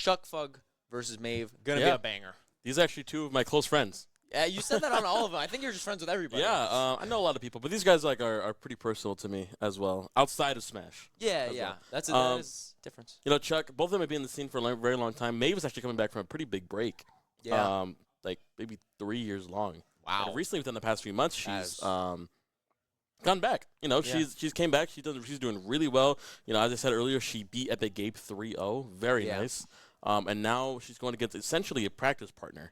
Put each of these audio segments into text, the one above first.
ChuckFug versus Maeve. Gonna be a banger. These are actually two of my close friends. Yeah, you said that on all of them. I think you're just friends with everybody. Yeah, I know a lot of people, but these guys are pretty personal to me as well, outside of Smash. Yeah. Well. That is difference. You know, Chuck, both of them have been in the scene for a very long time. Maeve is actually coming back from a pretty big break. Yeah. Like maybe 3 years long. Wow. And recently, within the past few months, she's gone back. You know, she's came back. She's doing really well. You know, as I said earlier, she beat Epic Gabe 3-0. Very nice. And now she's going against essentially a practice partner.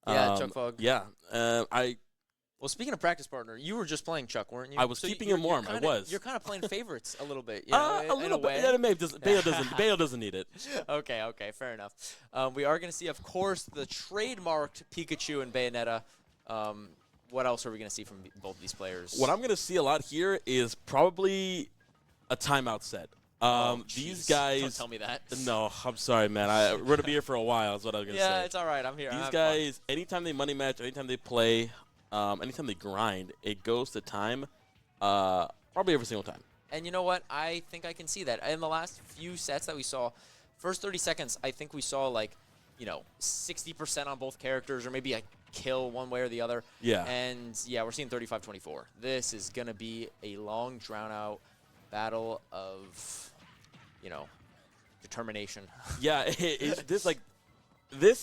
Yeah, ChuckFug. Yeah. Well, speaking of practice partner, you were just playing Chuck, weren't you? I was keeping him warm. I was. You're kind of playing favorites a little bit, you know, a little in a way. bit. Yeah, maybe Bayo doesn't need it. Okay, fair enough. We are going to see, of course, the trademarked Pikachu and Bayonetta. What else are we going to see from both these players? What I'm going to see a lot here is probably a timeout set. These guys. Don't tell me that. No, I'm sorry, man. We're going to be here for a while is what I was going to say. Yeah, it's all right. I'm here. These guys, anytime they money match, anytime they play, anytime they grind, it goes to time probably every single time. And you know what? I think I can see that. In the last few sets that we saw, first 30 seconds, I think we saw, like, you know, 60% on both characters or maybe a kill one way or the other. Yeah. And, yeah, we're seeing 35-24. This is going to be a long, drawn-out battle of, you know, determination. Yeah, this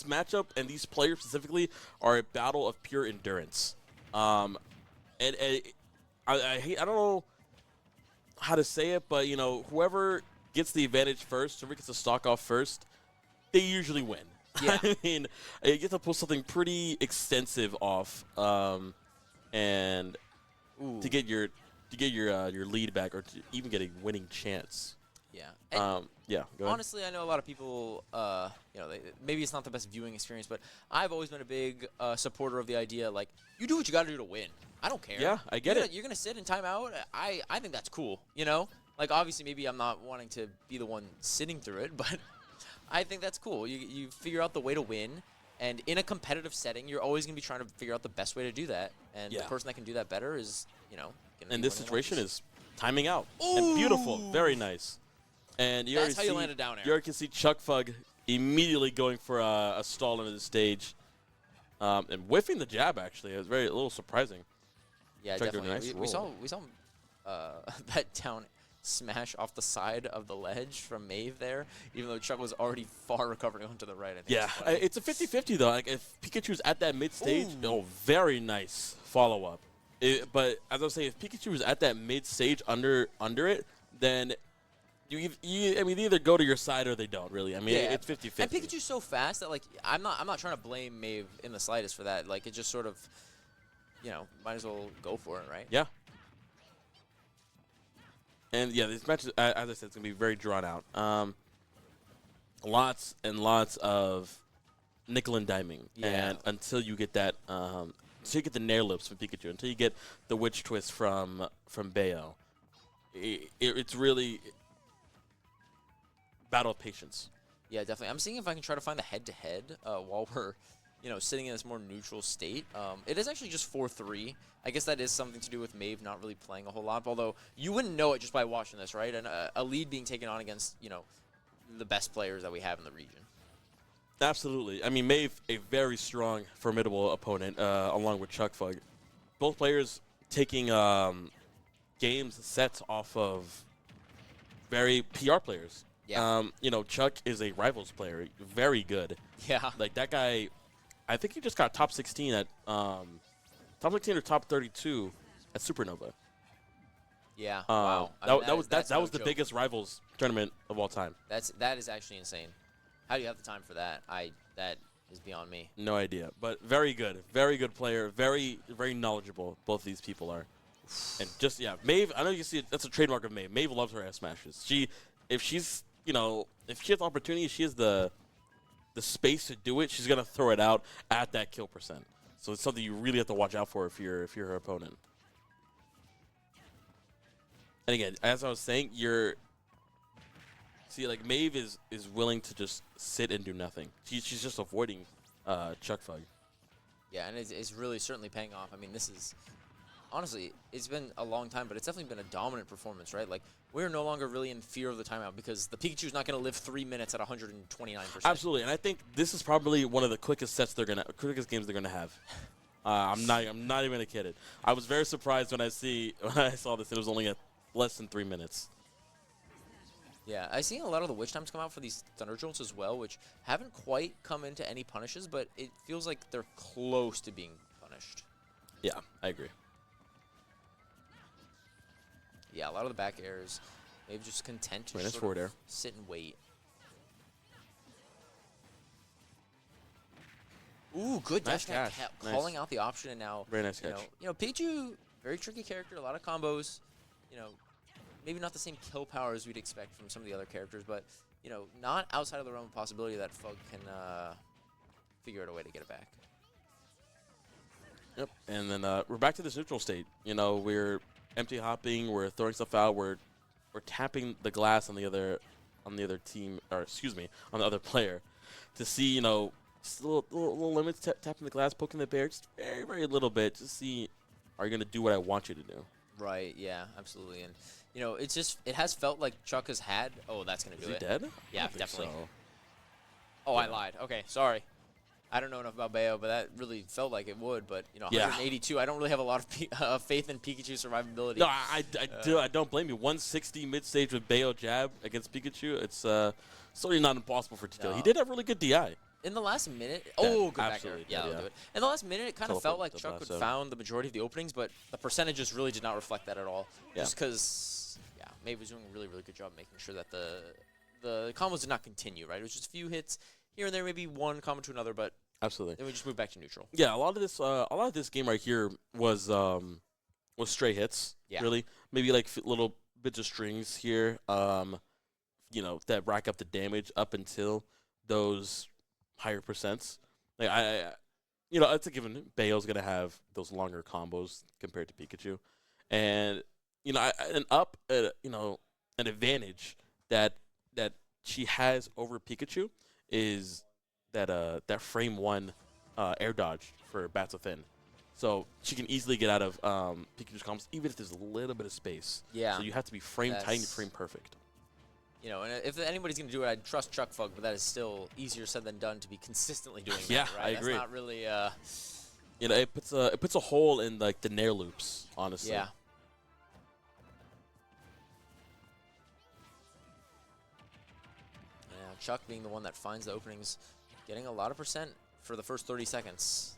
matchup and these players specifically are a battle of pure endurance. I don't know how to say it, but, you know, whoever gets the advantage first, whoever gets the stock off first, they usually win. Yeah. I mean, you get to pull something pretty extensive off, and to get your lead back or to even get a winning chance. Yeah. Yeah. Go ahead. Honestly, I know a lot of people, you know, maybe it's not the best viewing experience, but I've always been a big supporter of the idea, like, you do what you got to do to win. I don't care. Yeah, I get it. You're going to sit in timeout. I think that's cool, you know? Like, obviously, maybe I'm not wanting to be the one sitting through it, but I think that's cool. You figure out the way to win, and in a competitive setting, you're always going to be trying to figure out the best way to do that, and the person that can do that better is, you know, and this situation is timing out. Ooh. And beautiful. Very nice. And that's how you land it down air. You already can see ChuckFug immediately going for a stall into the stage. And whiffing the jab, actually. It was a little surprising. Yeah, Chuck definitely. Nice we saw that down smash off the side of the ledge from Maeve there, even though Chuck was already far recovering onto the right. I think yeah, it's a 50-50, though. Like, if Pikachu's at that mid-stage, very nice follow-up. But as I was saying, if Pikachu was at that mid-stage under it, then they either go to your side or they don't, really. I mean, it's 50-50. And Pikachu's so fast that, like, I'm not trying to blame Maeve in the slightest for that. Like, it just sort of, you know, might as well go for it, right? Yeah. And, yeah, this match, as I said, it's going to be very drawn out. Lots and lots of nickel and diming. Yeah. And until you get that, until you get the nair lips from Pikachu, until you get the witch twist from Bayo, it's really battle of patience. Yeah, definitely. I'm seeing if I can try to find the head-to-head while we're, you know, sitting in this more neutral state. It is actually just 4-3. I guess that is something to do with Maeve not really playing a whole lot, although you wouldn't know it just by watching this, right? And a lead being taken on against, you know, the best players that we have in the region. Absolutely. I mean, Maeve, a very strong, formidable opponent, along with ChuckFug. Both players taking sets off of very PR players. Yeah. You know, Chuck is a Rivals player, very good. Yeah. Like, that guy, I think he just got top 16 at top 16 or top 32 at Supernova. Yeah. Wow. That was the biggest Rivals tournament of all time. That is actually insane. How do you have the time for that? That is beyond me. No idea, but very good player, very knowledgeable. Both of these people are, and just Maeve. I know you see it, that's a trademark of Maeve. Maeve loves her ass smashes. If she has the opportunity, she has the space to do it. She's gonna throw it out at that kill percent. So it's something you really have to watch out for if you're her opponent. And again, as I was saying, like Maeve is willing to just sit and do nothing. She's just avoiding ChuckFug. Yeah, and it's really certainly paying off. I mean, this is honestly, it's been a long time, but it's definitely been a dominant performance, right? Like, we're no longer really in fear of the timeout because the Pikachu's not going to live 3 minutes at 129%. Absolutely, and I think this is probably one of the quickest quickest games they're gonna have. I'm not even gonna kid it. I was very surprised when I saw this. It was only at less than 3 minutes. Yeah, I've seen a lot of the witch times come out for these Thunder Jolts as well, which haven't quite come into any punishes, but it feels like they're close to being punished. Yeah, I agree. Yeah, a lot of the back airs, maybe just content to Nice sort forward of air. sit and wait. Ooh, good Nice dash catch. calling Nice. out the option, and now Very nice catch. Pikachu, very tricky character, a lot of combos. Maybe not the same kill power as we'd expect from some of the other characters, but not outside of the realm of possibility that Fug can figure out a way to get it back. Yep. And then we're back to this neutral state. We're empty hopping, we're throwing stuff out, we're tapping the glass on the other team, or excuse me, on the other player, to see just little limits, tapping the glass, poking the bear, just very very little bit, to see are you gonna do what I want you to do. Right. Yeah. Absolutely. And it has felt like Chuck has had. Oh, that's gonna do Is it. he dead? Yeah, I don't think definitely. so. Oh, I lied. Okay, sorry. I don't know enough about Bayo, but that really felt like it would. But Yeah. 182. I don't really have a lot of faith in Pikachu's survivability. No, I don't blame you. 160 mid stage with Bayo jab against Pikachu. It's certainly not impossible for it to kill. No. He did have really good DI. In the last minute, good back air. absolutely Yeah, did, that'll yeah. do it. In the last minute, it kind of Teleport felt like the Chuck blast had out. found the majority of the openings, but the percentages really did not reflect that at all. Yeah. Just because, Maeve was doing a really, really good job making sure that the combos did not continue, right? It was just a few hits here and there, maybe one combo to another, but Absolutely. then we just moved back to neutral. Yeah, a lot of this game right here was stray hits. Yeah. Really, maybe like little bits of strings here. That rack up the damage up until those higher percents. Like it's a given. Bayo's gonna have those longer combos compared to Pikachu, and an advantage that she has over Pikachu is that frame one air dodge for Bats Within. So she can easily get out of Pikachu's combos, even if there's a little bit of space. Yeah. So you have to be frame tight and frame perfect. And if anybody's going to do it, I'd trust ChuckFug, but that is still easier said than done to be consistently doing Yeah, that, right? I agree. That's not really, It puts a hole in like the nair loops, honestly. yeah. Yeah, Chuck being the one that finds the openings, getting a lot of percent for the first 30 seconds.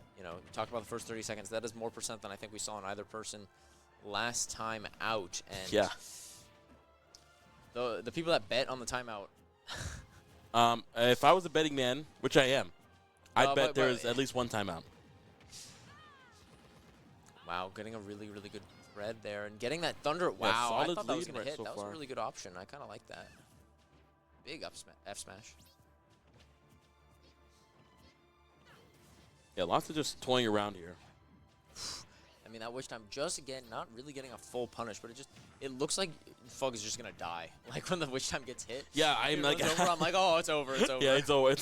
Talk about the first 30 seconds. That is more percent than I think we saw in either person last time out. And Yeah. the people that bet on the timeout. If I was a betting man, which I am, I'd bet but there's at least one timeout. Wow, getting a really, really good thread there. And getting that Thunder. Wow, I solid thought that was lead going to right hit. so That was a far. really good option. I kind of like that. Big F smash. Yeah, lots of just toying around here. I mean, that Witch Time, just again, not really getting a full punish, but it looks like Fug is just going to die. Like, when the Witch Time gets hit. Yeah, I'm like... Over, I'm like, oh, it's over, it's over. Yeah, it's over.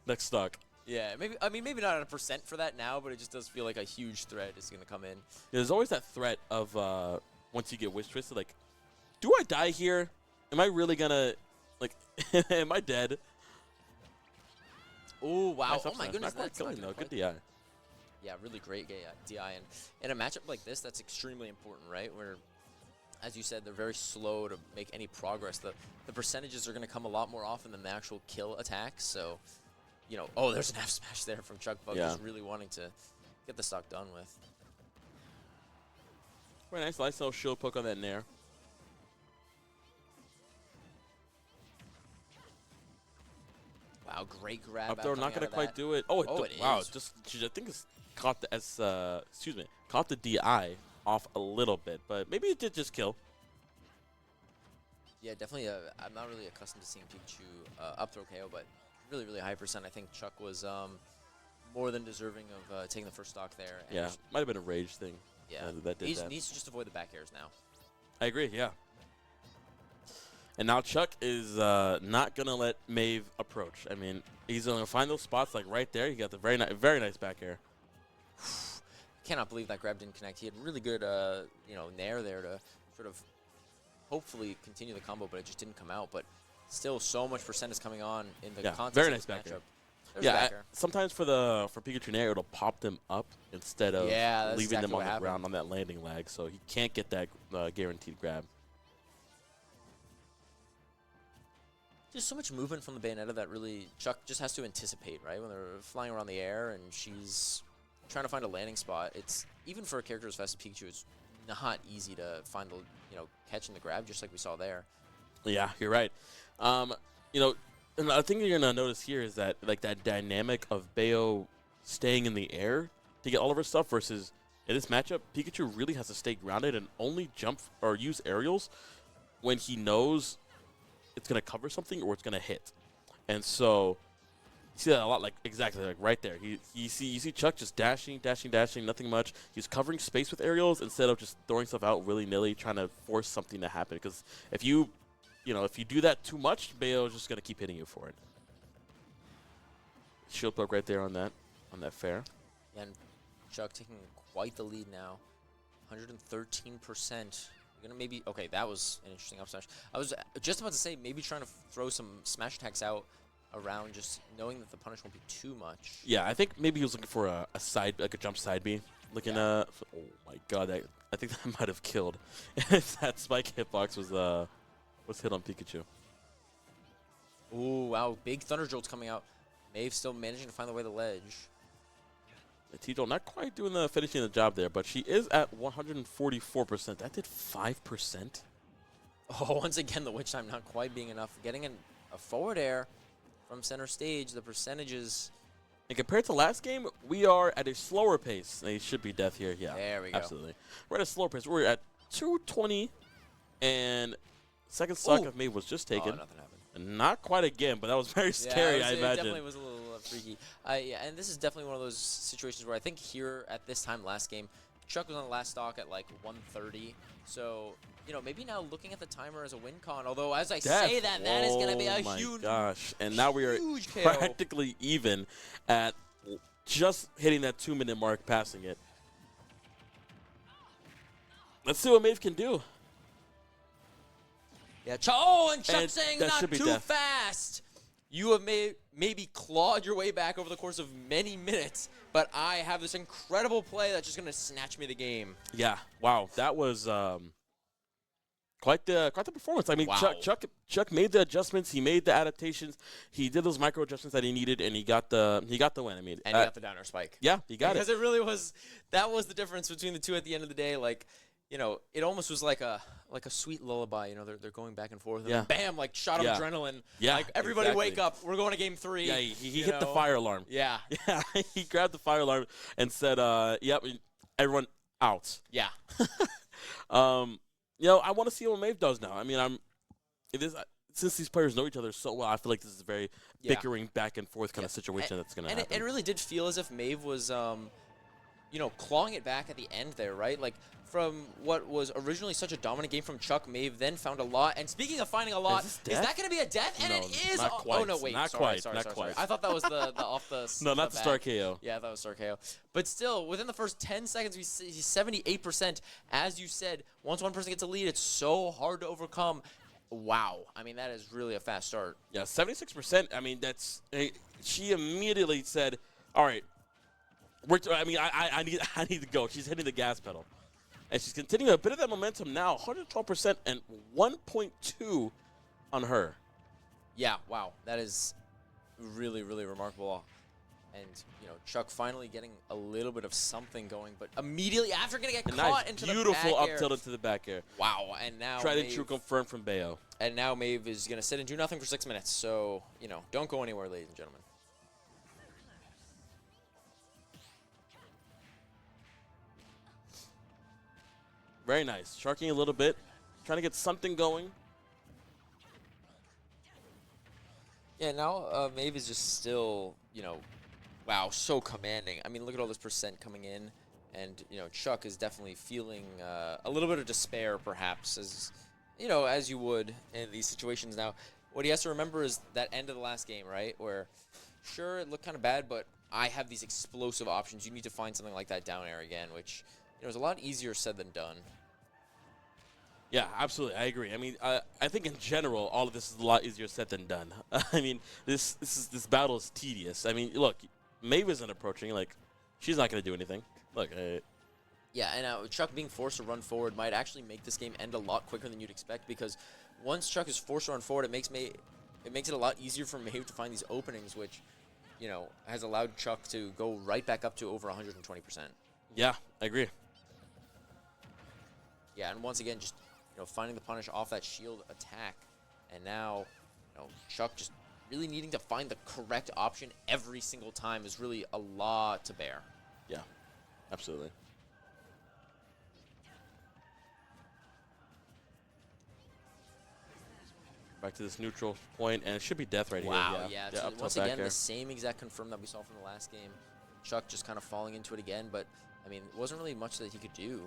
Next stock. Yeah, maybe not at a percent for that now, but it just does feel like a huge threat is going to come in. Yeah, there's always that threat of once you get Wish Twisted, like, do I die here? Am I really going to, like, am I dead? Oh, wow. Nice Oh, up my smash. goodness. Not quite That's killing, not though. gonna Good quite- DI. Yeah, really great DI. And in a matchup like this, that's extremely important, right? Where, as you said, they're very slow to make any progress. The percentages are going to come a lot more often than the actual kill attacks. So, oh, there's an F smash there from ChuckFug, Yeah. just really wanting to get the stock done with. Very nice. Nice little shield poke on that nair. Wow, great grab. Up throw, not going to quite do it. Oh, Oh, it wow. is. Just I think it's caught caught the DI off a little bit, but maybe it did just kill. Yeah, definitely. I'm not really accustomed to seeing Pikachu up throw KO, but really, really high percent. I think Chuck was more than deserving of taking the first stock there. And Yeah, might have been a rage thing. Yeah. That did that. Needs to just avoid the back airs now. I agree, yeah. And now Chuck is not going to let Maeve approach. I mean, he's going to find those spots like right there. He got the very nice back air. cannot believe that grab didn't connect. He had really good, you know, nair there to sort of hopefully continue the combo, but it just didn't come out. But still, so much percent is coming on in the context very of nice this back air. matchup. There's Yeah, back air. sometimes for Pikachu nair, it'll pop them up instead of leaving them on the ground on that landing lag, so he can't get that guaranteed grab. Just so much movement from the Bayonetta that really Chuck just has to anticipate, right? When they're flying around the air and she's trying to find a landing spot, it's even for a character as fast as Pikachu, it's not easy to find the catching the grab, just like we saw there. Yeah, you're right. You know, another thing you're gonna notice here is that that dynamic of Bayo staying in the air to get all of her stuff versus in this matchup, Pikachu really has to stay grounded and only jump or use aerials when he knows it's going to cover something or it's going to hit. And so you see that a lot, like exactly like right there. You see Chuck just dashing, nothing much. He's covering space with aerials instead of just throwing stuff out willy-nilly, trying to force something to happen. Because if you do that too much, Bayo is just going to keep hitting you for it. Shield poke right there on that fair. Yeah, and Chuck taking quite the lead now, 113%. Gonna maybe that was an interesting up smash. I was just about to say maybe trying to throw some smash attacks out around, just knowing that the punish won't be too much. Yeah, I think maybe he was looking for a side, like a jump side B. Looking oh my god, I think that might have killed if that spike hitbox was hit on Pikachu. Ooh, wow, big thunder jolts coming out. Maeve still managing to find the way to the ledge. T-Joel not quite doing finishing the job there, but she is at 144%. That did 5%. Oh, once again, the witch time not quite being enough. Getting a forward air from center stage, the percentages. And compared to last game, we are at a slower pace. It should be death here. Yeah, there we go. Absolutely. We're at a slower pace. We're at 220, and second stock of Maeve was just taken. Oh, nothing happened. Not quite again, but that was very scary, I imagine. It definitely was a little freaky. Yeah, and this is definitely one of those situations where I think here at this time last game, Chuck was on the last stock at like 130. So, maybe now looking at the timer as a win con, although as I say that is going to be a huge, gosh. And now we are KO. practically even at just hitting that 2-minute mark, passing it. Let's see what Maeve can do. Yeah, and Chuck saying not too fast. You have maybe clawed your way back over the course of many minutes, but I have this incredible play that's just going to snatch me the game. Yeah, wow, that was quite the performance. I mean, wow. Chuck made the adjustments, he made the adaptations, he did those micro adjustments that he needed, and he got the win. I mean, and he got the downer spike. Yeah, he got because it really was the difference between the two at the end of the day. Like, it almost was like a sweet lullaby. They're going back and forth. And then bam, like shot of adrenaline. Yeah, like everybody wake up. We're going to game 3. Yeah, he hit the fire alarm. Yeah. Yeah, he grabbed the fire alarm and said, "Yep, everyone out." Yeah. I want to see what Maeve does now. I mean, since these players know each other so well, I feel like this is a very bickering back and forth kind of situation that's going to happen. And it really did feel as if Maeve was, clawing it back at the end there, right? Like, from what was originally such a dominant game from Chuck, Maeve then found a lot. And speaking of finding a lot, is that going to be a death? And no, it is. Not quite. Oh, no, wait. Not sorry. quite. I thought that was the off the No, not the star KO. Yeah, that was star KO. But still, within the first 10 seconds, he's 78%. As you said, once one person gets a lead, it's so hard to overcome. Wow. I mean, that is really a fast start. Yeah, 76%. I mean, she immediately said, all right, I need to go. She's hitting the gas pedal. And she's continuing a bit of that momentum now, 112% and 1.2 on her. Yeah, wow. That is really, really remarkable. And, Chuck finally getting a little bit of something going, but immediately after going to get caught into the back air. Beautiful up tilt into the back air. Wow, and now Tried and true confirmed from Bayo. And now Maeve is going to sit and do nothing for 6 minutes. So, don't go anywhere, ladies and gentlemen. Very nice. Sharking a little bit. Trying to get something going. Yeah, now Maeve is just still, wow, so commanding. I mean, look at all this percent coming in. And, Chuck is definitely feeling a little bit of despair, perhaps, as you would in these situations. Now, what he has to remember is that end of the last game, right? Where, sure, it looked kind of bad, but I have these explosive options. You need to find something like that down air again, which is a lot easier said than done. Yeah, absolutely. I agree. I mean, I think in general, all of this is a lot easier said than done. I mean, this battle is tedious. I mean, look, maeve isn't approaching. Like, she's not going to do anything. Look. Yeah, and Chuck being forced to run forward might actually make this game end a lot quicker than you'd expect, because once Chuck is forced to run forward, it makes it a lot easier for maeve to find these openings, which has allowed Chuck to go right back up to over 120%. Yeah, I agree. Yeah, and once again, just finding the punish off that shield attack, and now Chuck just really needing to find the correct option every single time is really a lot to bear. Yeah, absolutely. Back to this neutral point, and it should be death right wow, here. Yeah. Yeah, So up once top, again, back the same exact confirm that we saw from the last game. Chuck just kind of falling into it again, but I mean, it wasn't really much that he could do.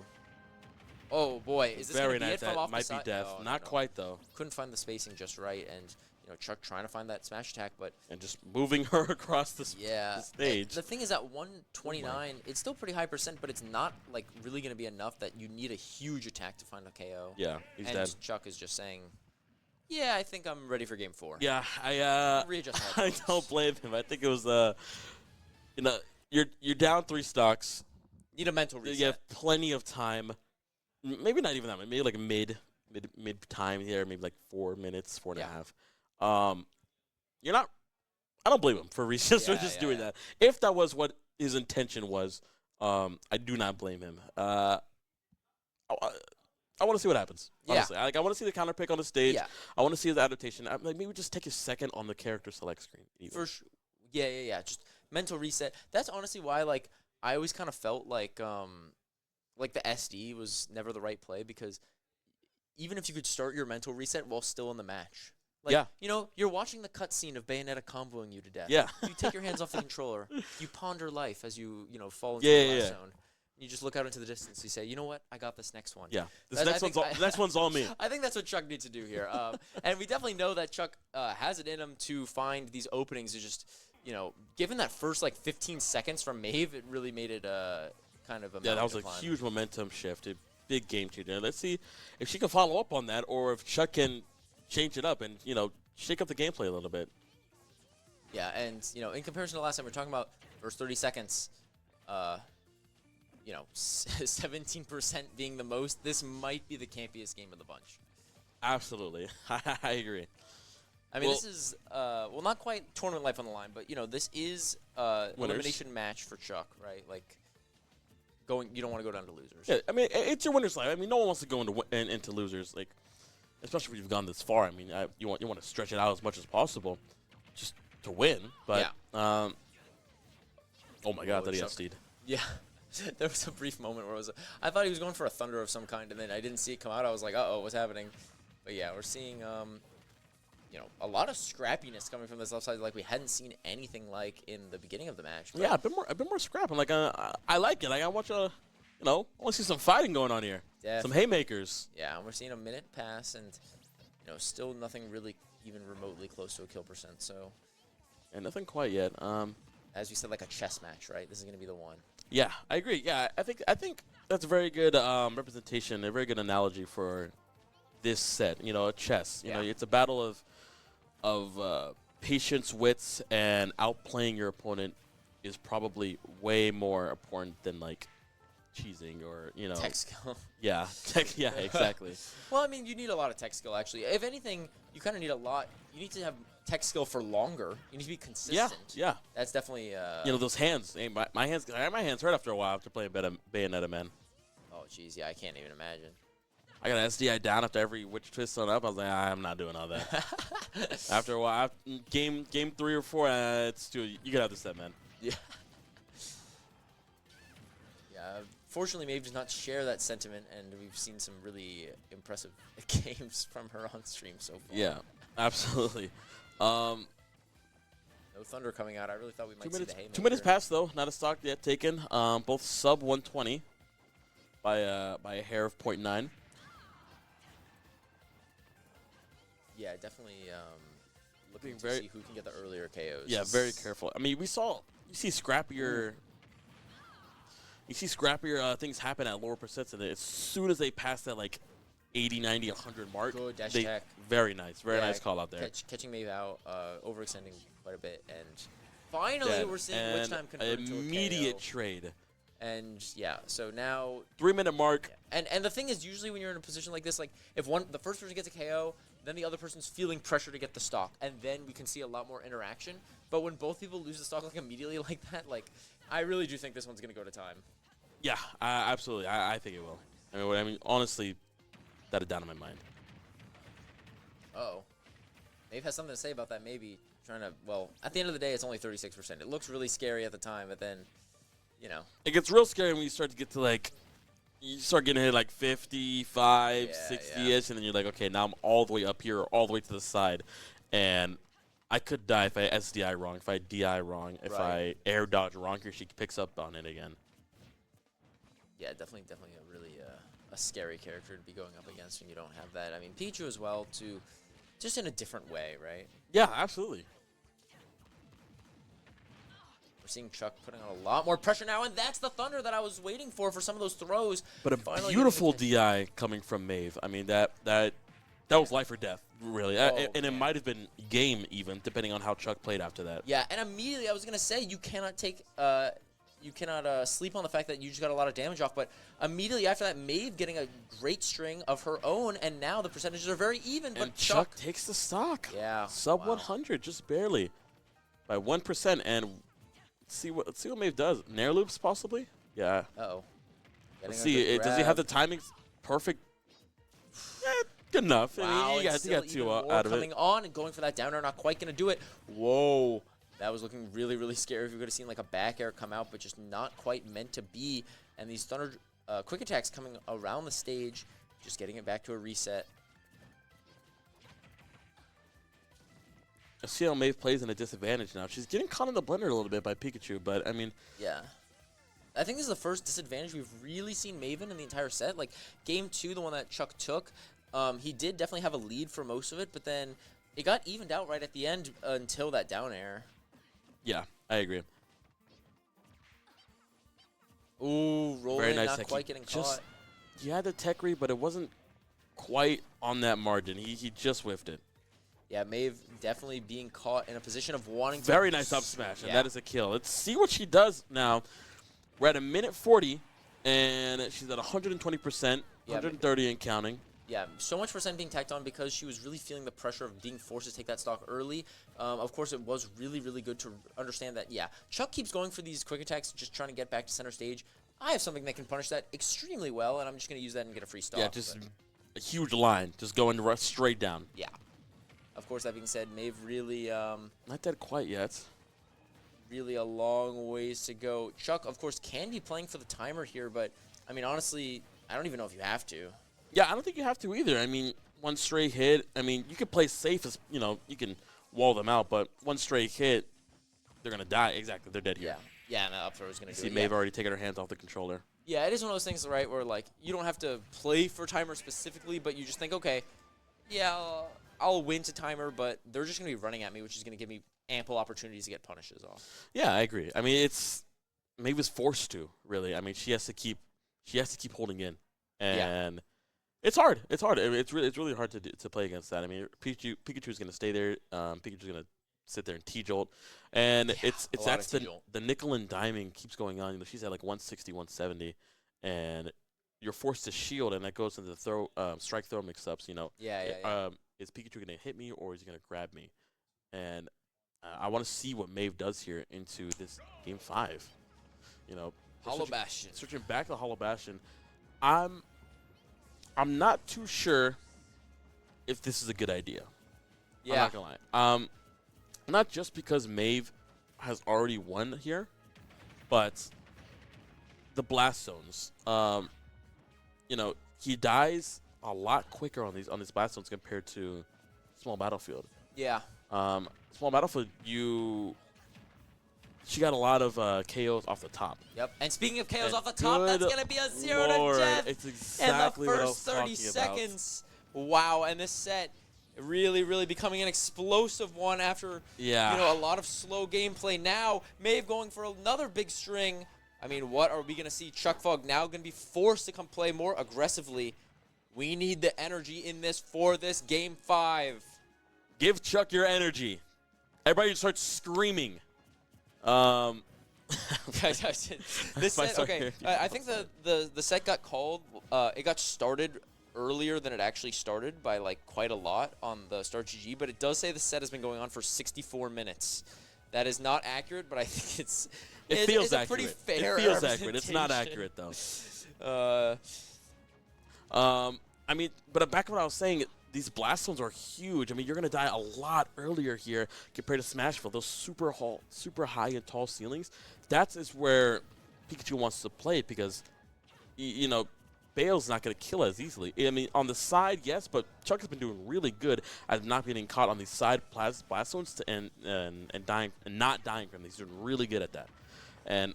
Oh boy, is this very going to be nice. it from off Might the side? be death. No, Not no. quite though. Couldn't find the spacing just right, and Chuck trying to find that smash attack, but And just moving her across the stage. The thing is, at 129, it's still pretty high percent, but it's not like really going to be enough that you need a huge attack to find a KO. Yeah, he's and dead. Chuck is just saying, "Yeah, I think I'm ready for game 4." Yeah, I Readjust my I approach. don't blame him. I think it was you're down 3 stocks. Need a mental reset. You have plenty of time. Maybe not even that. Maybe like mid time here. Maybe like 4 minutes, 4.5. You're not. I don't blame him for just doing that. If that was what his intention was, I do not blame him. I want to see what happens. Honestly, I want to see the counter pick on the stage. Yeah. I want to see the adaptation. Maybe just take a second on the character select screen. Even. For sure. Yeah. Just mental reset. That's honestly why, like, I always kind of felt like the SD was never the right play, because even if you could start your mental reset while still in the match. Like, you're watching the cutscene of Bayonetta comboing you to death. Yeah. You take your hands off the controller. You ponder life as you, fall into the last zone. You just look out into the distance. You say, you know what? I got this next one. Yeah. The next one's all me. I think that's what Chuck needs to do here. And we definitely know that Chuck has it in him to find these openings. To just, given that first, 15 seconds from maeve, it really made it kind of a that was a huge momentum shift. A big game changer. Let's see if she can follow up on that, or if Chuck can change it up and, shake up the gameplay a little bit. Yeah, and, in comparison to last time, we're talking about first 30 seconds, 17% being the most. This might be the campiest game of the bunch. Absolutely. I agree. I mean, this is, not quite tournament life on the line, but, this is elimination match for Chuck, right? Like, you don't want to go down to losers. Yeah, I mean, it's your winner's life. I mean, no one wants to go into losers, like, especially when you've gone this far. I mean, you want to stretch it out as much as possible, just to win. But oh my God, that he SD'd. Yeah, there was a brief moment where I thought he was going for a thunder of some kind, and then I didn't see it come out. I was like, uh-oh, what's happening? But yeah, we're seeing a lot of scrappiness coming from this left side, like we hadn't seen anything like in the beginning of the match. Yeah, a bit more scrap. I'm like, I like it. Like, I want I want to see some fighting going on here. Some haymakers. Yeah, and we're seeing a minute pass, and still nothing really even remotely close to a kill percent. So, and nothing quite yet. As we said, like a chess match, right? This is going to be the one. Yeah, I agree. Yeah, I think that's a very good representation, a very good analogy for this set. A chess. You know, it's a battle of patience, wits, and outplaying your opponent is probably way more important than like cheesing or tech skill. Yeah, yeah, exactly. Well, I mean, you need a lot of tech skill actually. If anything, you kind of need a lot. You need to have tech skill for longer. You need to be consistent. Yeah. That's definitely. Those hands. Hey, my hands hurt after a while after playing Bayonetta, man. Oh, jeez, yeah, I can't even imagine. I got an SDI down after every witch twist on up. I was like, I'm not doing all that. After a while, game 3 or 4, it's too. You get out the set, man. Yeah. Yeah. Fortunately, maeve does not share that sentiment, and we've seen some really impressive games from her on stream so far. Yeah, absolutely. No thunder coming out. I really thought we might see the haymaker. 2 minutes past though. Not a stock yet taken. Both sub 120 by a hair of 0.9. Yeah, definitely looking to very see who can get the earlier KOs. Yeah, very careful. I mean, you see scrappier. You see scrappier things happen at lower percents, and as soon as they pass that like 80, 90, 100 mark, Good dash tech. Very nice nice call out there. Catching Maeve out, overextending quite a bit, and finally we're seeing which time converted to a immediate KO. trade. And yeah, so now 3-minute mark. And the thing is, usually when you're in a position like this, like if the first person gets a KO, then the other person's feeling pressure to get the stock, and then we can see a lot more interaction. But when both people lose the stock like immediately like that, like I really do think this one's gonna go to time. Yeah, absolutely. I think it will. I mean, honestly, that is down in my mind. Uh-oh. Maeve has something to say about that. Maybe trying to. Well, at the end of the day, it's only 36%. It looks really scary at the time, but then, you know. It gets real scary when you start to get to like, you start getting hit like 55, 60-ish, and then you're like, okay, now I'm all the way up here or all the way to the side. And I could die if I SDI wrong, if I DI wrong, if I air dodge wrong here, she picks up on it again. Yeah, definitely a really a scary character to be going up against when you don't have that. I mean, Pikachu as well, too, just in a different way, right? Yeah, absolutely. We're seeing Chuck putting on a lot more pressure now, and that's the thunder that I was waiting for some of those throws. But a beautiful DI coming from Maeve. I mean, that was life or death, really. And it might have been game even, depending on how Chuck played after that. Yeah, and immediately I was going to say, you cannot take you cannot sleep on the fact that you just got a lot of damage off, but immediately after that, Maeve getting a great string of her own, and now the percentages are very even. And but Chuck takes the stock. Yeah, sub 100, just barely, by 1%. And let's see what Maeve does. Nair loops possibly. Yeah. Uh-oh. Let's see. Does he have the timing perfect? Good enough. Wow, he got two out of it. Coming on and going for that down air, not quite going to do it. Whoa. That was looking really, really scary. If you could have seen like a back air come out, but just not quite meant to be. And these thunder quick attacks coming around the stage, just getting it back to a reset. I see how Maeve plays in a disadvantage now. She's getting caught in the blender a little bit by Pikachu, but I mean... Yeah. I think this is the first disadvantage we've really seen Maven in the entire set. Like, game 2, the one that Chuck took, he did definitely have a lead for most of it, but then it got evened out right at the end until that down air. Yeah, I agree. Ooh, rolling, very nice not tech. quite getting caught. He had the tech read, but it wasn't quite on that margin. He just whiffed it. Yeah, Maeve definitely being caught in a position of wanting to... Very nice up smash, and that is a kill. Let's see what she does now. We're at a minute 40, and she's at 120%, 130 and counting. Yeah, so much percent being tacked on because she was really feeling the pressure of being forced to take that stock early. Of course, it was really, really good to understand that, yeah, Chuck keeps going for these quick attacks, just trying to get back to center stage. I have something that can punish that extremely well, and I'm just going to use that and get a free stock. Yeah, just a huge line, just going straight down. Yeah. Of course, that being said, Maeve really... Not dead quite yet. Really a long ways to go. Chuck, of course, can be playing for the timer here, but, I mean, honestly, I don't even know if you have to. Yeah, I don't think you have to either. I mean, one stray hit, I mean, you could play safe as, you know, you can wall them out, but one stray hit, they're going to die. Exactly, they're dead here. Yeah, and the up throw is going to do it. See Maeve already taking her hands off the controller. Yeah, it is one of those things, right, where, like, you don't have to play for timer specifically, but you just think, okay, yeah, I'll win to timer, but they're just going to be running at me, which is going to give me ample opportunities to get punishes off. Yeah, I agree. I mean, Maeve was forced to, really. I mean, she has to keep holding in. And it's hard. It's hard. It's really hard to play against that. I mean, Pikachu's going to stay there. Pikachu's going to sit there and T-jolt. And that's the nickel and diming keeps going on. You know, she's at like 160, 170, and you're forced to shield, and that goes into the strike throw mix-ups. You know, is Pikachu going to hit me or is he going to grab me? And I want to see what Maeve does here into this game 5. You know, Hollow Bastion. Switching back to Hollow Bastion, I'm not too sure if this is a good idea. Yeah. I'm not gonna lie. Not just because Maeve has already won here, but the blast zones. You know, he dies a lot quicker on these blast zones compared to Small Battlefield. Yeah. Small Battlefield, she got a lot of KOs off the top. Yep. And speaking of KOs off the top, that's going to be a 0 to death it's exactly in the first 30 seconds. Wow. And this set, Really, really becoming an explosive one after a lot of slow gameplay. Now, Maeve going for another big string. I mean, what are we going to see? ChuckFug now going to be forced to come play more aggressively. We need the energy in this for this Game 5. Give Chuck your energy. Everybody just starts screaming. This set, okay, I think the set got called. It got started earlier than it actually started by like quite a lot on the Start GG, but it does say the set has been going on for 64 minutes. That is not accurate, but I think it feels accurate. Pretty fair. It feels accurate. It's not accurate though. I mean, but back to what I was saying, these blast zones are huge. I mean, you're gonna die a lot earlier here compared to Smashville. Those super high and tall ceilings. That is where Pikachu wants to play it because, you know, Bale's not going to kill as easily. I mean, on the side, yes, but Chuck has been doing really good at not getting caught on these side blast zones and not dying from these. He's doing really good at that. And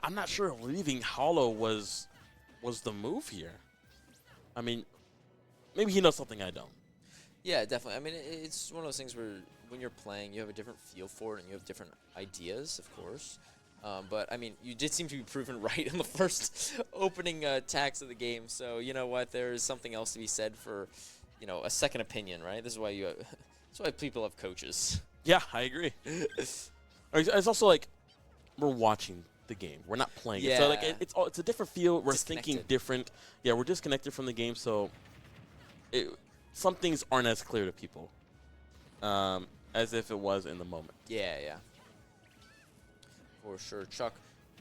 I'm not sure if leaving Hollow was the move here. I mean, maybe he knows something I don't. Yeah, definitely. I mean, it's one of those things where when you're playing, you have a different feel for it and you have different ideas, of course. But, I mean, you did seem to be proven right in the first opening attacks of the game. So, you know what? There is something else to be said for, you know, a second opinion, right? This is why that's why people have coaches. Yeah, I agree. It's also like we're watching the game. We're not playing it. So, like, it's a different feel. We're thinking different. Yeah, we're disconnected from the game. So, some things aren't as clear to people as if it was in the moment. Yeah, yeah. For sure. Chuck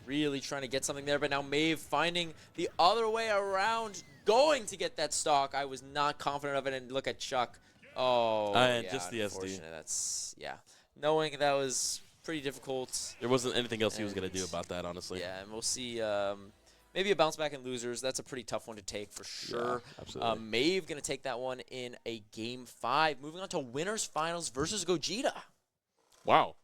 really trying to get something there, but now Maeve finding the other way around, going to get that stock. I was not confident of it, and look at Chuck. Oh, and yeah, just the SD. That's, yeah. Knowing that was pretty difficult. There wasn't anything else he was going to do about that, honestly. Yeah, and we'll see maybe a bounce back in losers. That's a pretty tough one to take for sure. Yeah, absolutely. Maeve going to take that one in a Game 5. Moving on to winners finals versus Gogeta. Wow.